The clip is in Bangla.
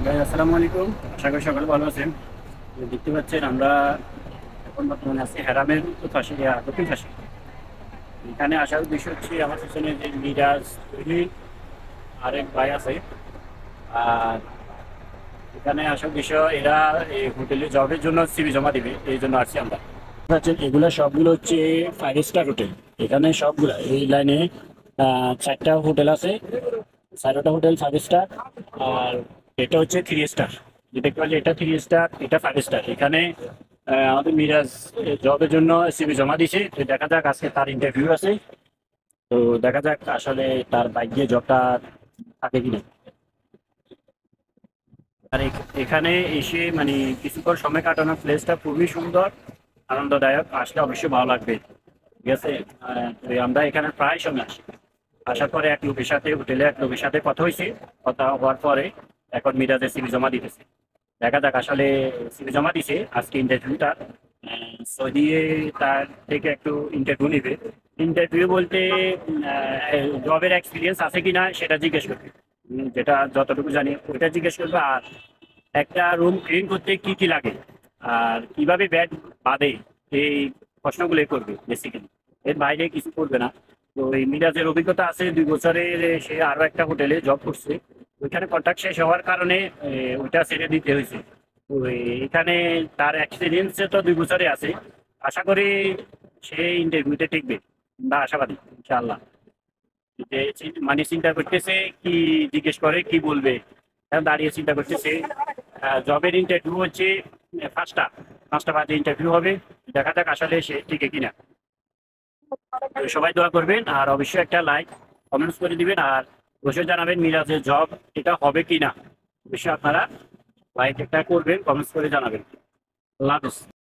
আসসালামু আলাইকুম। আশা করি সকলে ভালো আছেন। দেখতে পাচ্ছেন আমরা এখন বর্তমানে আছি হেরামের উত্তর পাশে দক্ষিণ পাশে। এখানে আসার বিষয় হচ্ছে আমার পিছনে যে মিরাজ তৈরি আরেক ভাই আছে। আর এখানে আসার বিষয় এরা এই হোটেলে জবের জন্য সিভি জমা দিবে, এই জন্য আসছি আমরা। পাচ্ছেন এগুলো সবগুলো হচ্ছে 5 স্টার হোটেল। এখানে সবগুলো এই লাইনে 4টা হোটেল আছে। 4টা হোটেল 5 স্টার। আর এটা হচ্ছে 3 স্টার। যে দেখতে পাচ্ছি এটা 3 স্টার, এটা 5 স্টার। এখানে আমাদের মিরাজ জবের জন্য সিভি জমা দিছে। তো দেখা যাক আজকে তার ইন্টারভিউ আছে। তো দেখা যাক আসলে তার ভাগ্যে জবটা থাকে কিনা। আর এখানে এসে মানে কিছুক্ষণ সময় কাটানোর প্লেসটা খুবই সুন্দর, আনন্দদায়ক। আসলে অবশ্যই ভালো লাগবে। ঠিক আছে। তো আমরা এখানে প্রায় সময় আসি। আসার পরে এক লোকের সাথে হোটেলে এক লোকের সাথে কথা হয়েছে। কথা হওয়ার পরে এখন মিরাজের সিভি জমা দিতেছে। দেখা যাক আসলে সিভি জমা দিছে আজকে ইন্টারভিউটা। সৌদি তার থেকে একটু ইন্টারভিউ নিবে। ইন্টারভিউ বলতে জবের এক্সপিরিয়েন্স আছে কিনা সেটা জিজ্ঞেস করবে। যেটা যতটুকু জানি ওইটা জিজ্ঞেস করবে। আর একটা রুম ক্লিন করতে কি কি লাগে আর কিভাবে ব্যাড বাঁধে, এই প্রশ্নগুলোই করবে বেসিক্যালি। এর বাইরে কিছু করবে না। তো এই মিরাজের অভিজ্ঞতা আছে 2 বছরের। সে আরো একটা হোটেলে জব করছে। ওইখানে কন্ট্রাক্ট শেষ হওয়ার কারণে ওইটা ছেড়ে দিতে হয়েছে। তো এখানে তার এক্সপিরিয়েন্স তো 2 বছরে আছে। আশা করি সে ইন্টারভিউতে টিকবে। আমরা আশাবাদী ইনশাআল্লাহ। যে মানে চিন্তা করতেছে কি জিজ্ঞেস করে কি বলবে। এখন দাঁড়িয়ে চিন্তা করতেছে। জবের ইন্টারভিউ হচ্ছে 5টা বাজে ইন্টারভিউ হবে। দেখা যাক আসলে সে টিকে কিনা। তো সবাই দোয়া করবেন আর অবশ্যই একটা লাইক কমেন্টস করে দিবেন। আর অবশ্যই জানাবেন মিরাজের জব এটা হবে কিনা। অবশ্যই আপনারা লাইক একটা করবেন, কমেন্টস করে জানাবেন। আল্লাহ হাফেজ।